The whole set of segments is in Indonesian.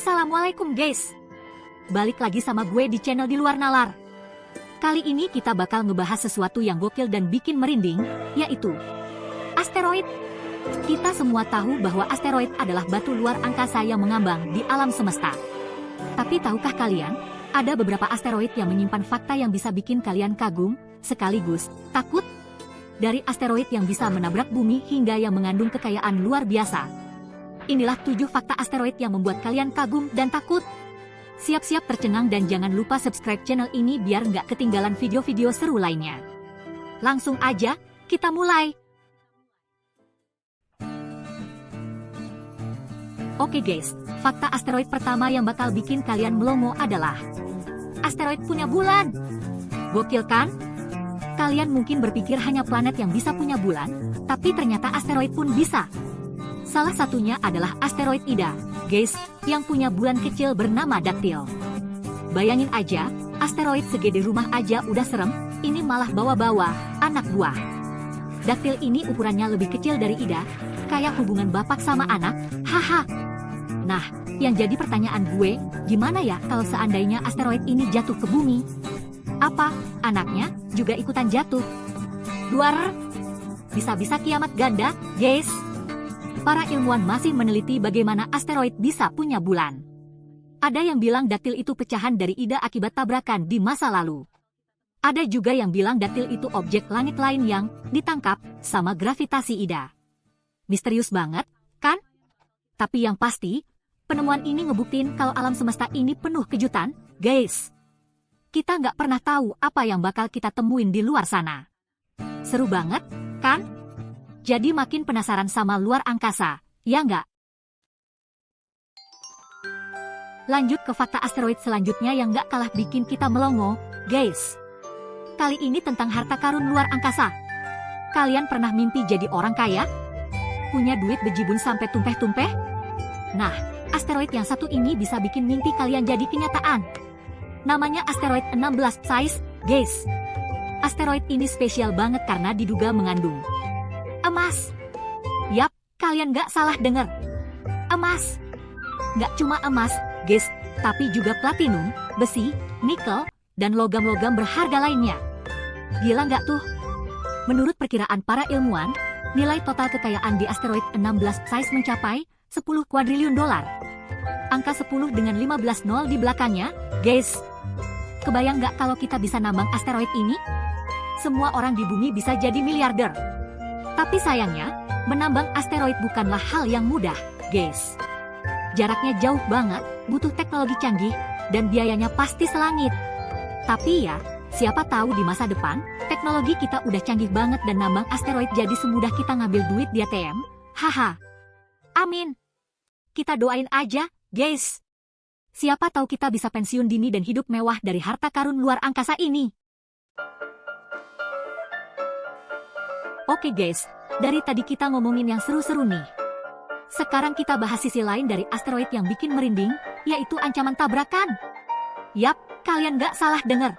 Assalamualaikum guys. Balik lagi sama gue di channel Di Luar Nalar. Kali ini kita bakal ngebahas sesuatu yang gokil dan bikin merinding, yaitu asteroid. Kita semua tahu bahwa asteroid adalah batu luar angkasa yang mengambang di alam semesta. Tapi tahukah kalian, ada beberapa asteroid yang menyimpan fakta yang bisa bikin kalian kagum, sekaligus takut? Dari asteroid yang bisa menabrak bumi hingga yang mengandung kekayaan luar biasa. Inilah 7 fakta asteroid yang membuat kalian kagum dan takut. Siap-siap tercengang dan jangan lupa subscribe channel ini biar nggak ketinggalan video-video seru lainnya. Langsung aja, kita mulai. Oke guys, fakta asteroid pertama yang bakal bikin kalian melongo adalah asteroid punya bulan. Gokil kan? Kalian mungkin berpikir hanya planet yang bisa punya bulan, tapi ternyata asteroid pun bisa. Salah satunya adalah asteroid Ida, guys, yang punya bulan kecil bernama Daktil. Bayangin aja, asteroid segede rumah aja udah serem, ini malah bawa-bawa anak buah. Daktil ini ukurannya lebih kecil dari Ida, kayak hubungan bapak sama anak, haha. Nah, yang jadi pertanyaan gue, gimana ya kalau seandainya asteroid ini jatuh ke bumi? Apa, anaknya juga ikutan jatuh? Duar, bisa-bisa kiamat ganda, guys. Para ilmuwan masih meneliti bagaimana asteroid bisa punya bulan. Ada yang bilang Daktil itu pecahan dari Ida akibat tabrakan di masa lalu. Ada juga yang bilang Daktil itu objek langit lain yang ditangkap sama gravitasi Ida. Misterius banget, kan? Tapi yang pasti, penemuan ini ngebuktiin kalau alam semesta ini penuh kejutan, guys. Kita nggak pernah tahu apa yang bakal kita temuin di luar sana. Seru banget, kan? Jadi makin penasaran sama luar angkasa, ya nggak? Lanjut ke fakta asteroid selanjutnya yang nggak kalah bikin kita melongo, guys. Kali ini tentang harta karun luar angkasa. Kalian pernah mimpi jadi orang kaya? Punya duit bejibun sampai tumpeh-tumpeh? Nah, asteroid yang satu ini bisa bikin mimpi kalian jadi kenyataan. Namanya asteroid 16 Psyche, guys. Asteroid ini spesial banget karena diduga mengandung emas. Yap, kalian nggak salah dengar. Emas. Nggak cuma emas, guys, tapi juga platinum, besi, nikel, dan logam-logam berharga lainnya. Gila nggak tuh? Menurut perkiraan para ilmuwan, nilai total kekayaan di asteroid 16 Psyche mencapai 10 kuadriliun dolar. Angka 10 dengan 15 nol di belakangnya, guys. Kebayang nggak kalau kita bisa nambang asteroid ini? Semua orang di bumi bisa jadi miliarder. Tapi sayangnya, menambang asteroid bukanlah hal yang mudah, guys. Jaraknya jauh banget, butuh teknologi canggih, dan biayanya pasti selangit. Tapi ya, siapa tahu di masa depan, teknologi kita udah canggih banget dan nambang asteroid jadi semudah kita ngambil duit di ATM. Haha. Amin. Kita doain aja, guys. Siapa tahu kita bisa pensiun dini dan hidup mewah dari harta karun luar angkasa ini. Oke guys, dari tadi kita ngomongin yang seru-seru nih. Sekarang kita bahas sisi lain dari asteroid yang bikin merinding, yaitu ancaman tabrakan. Yap, kalian nggak salah dengar.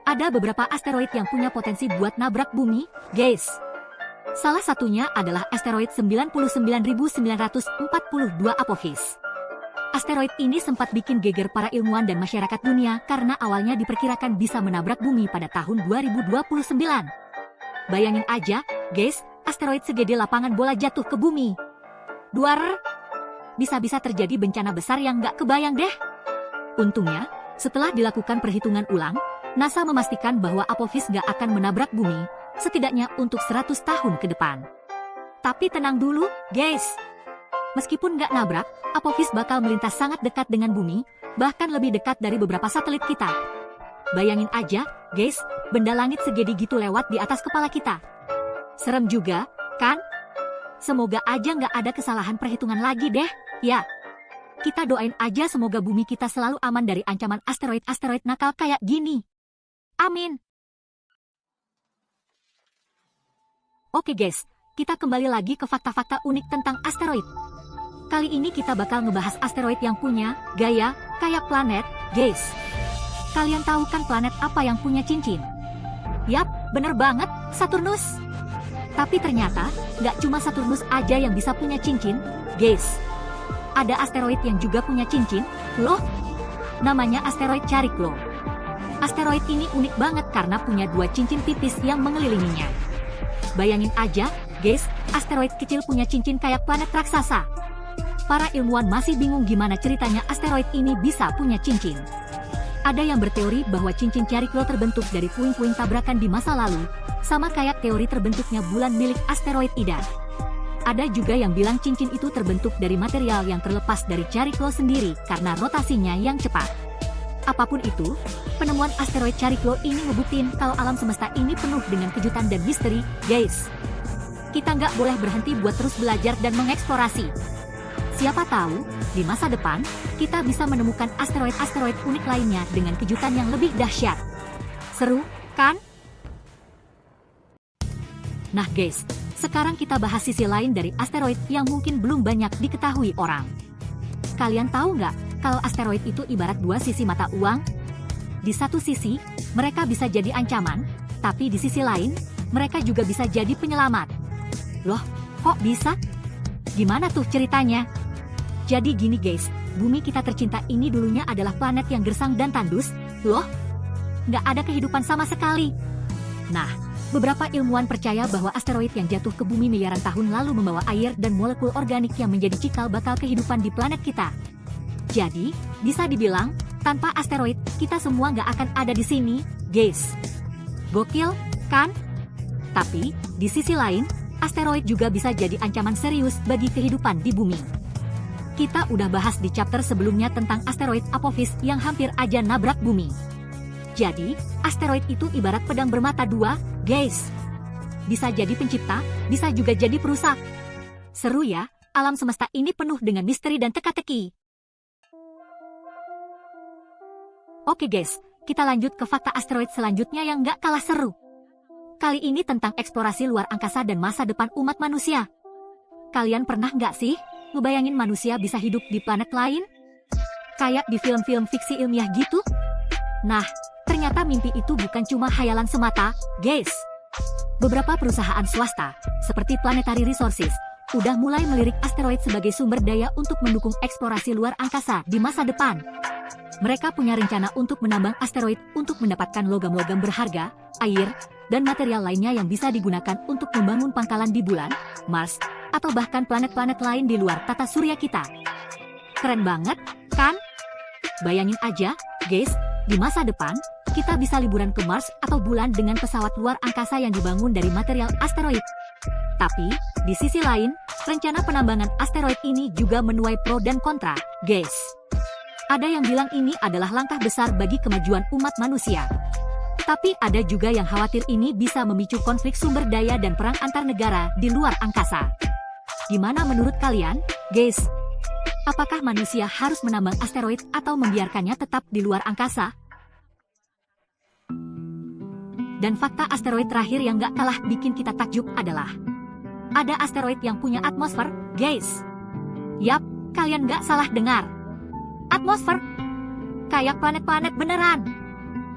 Ada beberapa asteroid yang punya potensi buat nabrak bumi, guys. Salah satunya adalah asteroid 99.942 Apophis. Asteroid ini sempat bikin geger para ilmuwan dan masyarakat dunia karena awalnya diperkirakan bisa menabrak bumi pada tahun 2029. Bayangin aja, guys, asteroid segede lapangan bola jatuh ke bumi. Duar, bisa-bisa terjadi bencana besar yang nggak kebayang deh. Untungnya, setelah dilakukan perhitungan ulang, NASA memastikan bahwa Apophis nggak akan menabrak bumi, setidaknya untuk 100 tahun ke depan. Tapi tenang dulu, guys. Meskipun nggak nabrak, Apophis bakal melintas sangat dekat dengan bumi, bahkan lebih dekat dari beberapa satelit kita. Bayangin aja, guys, benda langit segede gitu lewat di atas kepala kita. Serem juga, kan? Semoga aja nggak ada kesalahan perhitungan lagi deh, ya. Kita doain aja semoga bumi kita selalu aman dari ancaman asteroid-asteroid nakal kayak gini. Amin. Oke guys, kita kembali lagi ke fakta-fakta unik tentang asteroid. Kali ini kita bakal ngebahas asteroid yang punya gaya kayak planet, guys. Kalian tahu kan planet apa yang punya cincin? Yap, bener banget, Saturnus. Tapi ternyata, nggak cuma Saturnus aja yang bisa punya cincin, guys. ada asteroid yang juga punya cincin, loh. Namanya asteroid Chariklo. Asteroid ini unik banget karena punya dua cincin tipis yang mengelilinginya. Bayangin aja, guys, asteroid kecil punya cincin kayak planet raksasa. Para ilmuwan masih bingung gimana ceritanya asteroid ini bisa punya cincin. Ada yang berteori bahwa cincin Chariklo terbentuk dari puing-puing tabrakan di masa lalu, sama kayak teori terbentuknya bulan milik asteroid Ida. Ada juga yang bilang cincin itu terbentuk dari material yang terlepas dari Chariklo sendiri karena rotasinya yang cepat. Apapun itu, penemuan asteroid Chariklo ini ngebuktiin kalau alam semesta ini penuh dengan kejutan dan misteri, guys. Kita nggak boleh berhenti buat terus belajar dan mengeksplorasi. Siapa tahu, di masa depan, kita bisa menemukan asteroid-asteroid unik lainnya dengan kejutan yang lebih dahsyat. Seru, kan? Nah guys, sekarang kita bahas sisi lain dari asteroid yang mungkin belum banyak diketahui orang. Kalian tahu nggak kalau asteroid itu ibarat dua sisi mata uang? Di satu sisi, mereka bisa jadi ancaman, tapi di sisi lain, mereka juga bisa jadi penyelamat. Loh, kok bisa? Gimana tuh ceritanya? Jadi gini guys, bumi kita tercinta ini dulunya adalah planet yang gersang dan tandus, loh. Nggak ada kehidupan sama sekali. Nah, beberapa ilmuwan percaya bahwa asteroid yang jatuh ke bumi miliaran tahun lalu membawa air dan molekul organik yang menjadi cikal bakal kehidupan di planet kita. Jadi, bisa dibilang, tanpa asteroid, kita semua nggak akan ada di sini, guys. Gokil, kan? Tapi, di sisi lain, asteroid juga bisa jadi ancaman serius bagi kehidupan di bumi. Kita udah bahas di chapter sebelumnya tentang asteroid Apophis yang hampir aja nabrak bumi. Jadi, asteroid itu ibarat pedang bermata dua, guys. Bisa jadi pencipta, bisa juga jadi perusak. Seru ya, alam semesta ini penuh dengan misteri dan teka-teki. Oke guys, kita lanjut ke fakta asteroid selanjutnya yang nggak kalah seru. Kali ini tentang eksplorasi luar angkasa dan masa depan umat manusia. Kalian pernah nggak sih ngebayangin manusia bisa hidup di planet lain? Kayak di film-film fiksi ilmiah gitu? Nah, ternyata mimpi itu bukan cuma khayalan semata, guys. Beberapa perusahaan swasta, seperti Planetary Resources, udah mulai melirik asteroid sebagai sumber daya untuk mendukung eksplorasi luar angkasa di masa depan. Mereka punya rencana untuk menambang asteroid untuk mendapatkan logam-logam berharga, air, dan material lainnya yang bisa digunakan untuk membangun pangkalan di bulan, Mars, atau bahkan planet-planet lain di luar tata surya kita. Keren banget, kan? Bayangin aja, guys, di masa depan, kita bisa liburan ke Mars atau bulan dengan pesawat luar angkasa yang dibangun dari material asteroid. Tapi, di sisi lain, rencana penambangan asteroid ini juga menuai pro dan kontra, guys. Ada yang bilang ini adalah langkah besar bagi kemajuan umat manusia. Tapi ada juga yang khawatir ini bisa memicu konflik sumber daya dan perang antar negara di luar angkasa. Gimana menurut kalian, guys? Apakah manusia harus menambang asteroid atau membiarkannya tetap di luar angkasa? Dan fakta asteroid terakhir yang gak kalah bikin kita takjub adalah ada asteroid yang punya atmosfer, guys. Yap, kalian gak salah dengar. Atmosfer. Kayak planet-planet beneran.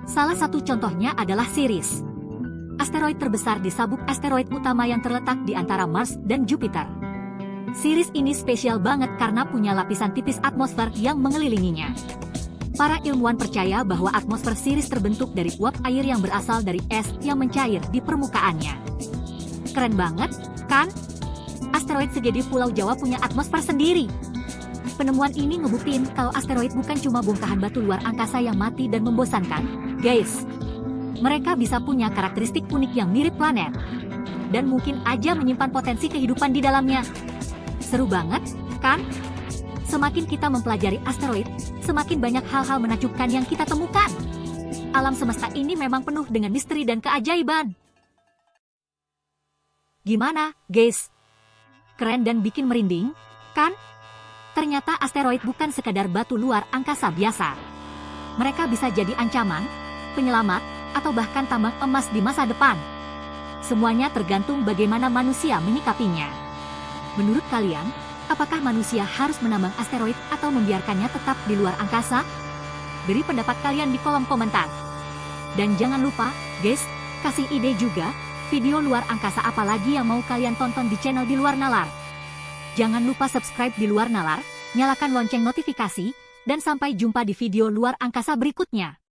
Salah satu contohnya adalah Ceres. Asteroid terbesar di sabuk asteroid utama yang terletak di antara Mars dan Jupiter. Ceres ini spesial banget karena punya lapisan tipis atmosfer yang mengelilinginya. Para ilmuwan percaya bahwa atmosfer Ceres terbentuk dari uap air yang berasal dari es yang mencair di permukaannya. Keren banget, kan? Asteroid segede Pulau Jawa punya atmosfer sendiri. Penemuan ini ngebuktiin kalau asteroid bukan cuma bongkahan batu luar angkasa yang mati dan membosankan, guys. Mereka bisa punya karakteristik unik yang mirip planet. Dan mungkin aja menyimpan potensi kehidupan di dalamnya. Seru banget, kan? Semakin kita mempelajari asteroid, semakin banyak hal-hal menakjubkan yang kita temukan. Alam semesta ini memang penuh dengan misteri dan keajaiban. Gimana, guys? Keren dan bikin merinding, kan? Ternyata asteroid bukan sekadar batu luar angkasa biasa. Mereka bisa jadi ancaman, penyelamat, atau bahkan tambang emas di masa depan. Semuanya tergantung bagaimana manusia menyikapinya. Menurut kalian, apakah manusia harus menambang asteroid atau membiarkannya tetap di luar angkasa? Beri pendapat kalian di kolom komentar. Dan jangan lupa, guys, kasih ide juga, video luar angkasa apa lagi yang mau kalian tonton di channel Di Luar Nalar. Jangan lupa subscribe Di Luar Nalar, nyalakan lonceng notifikasi, dan sampai jumpa di video luar angkasa berikutnya.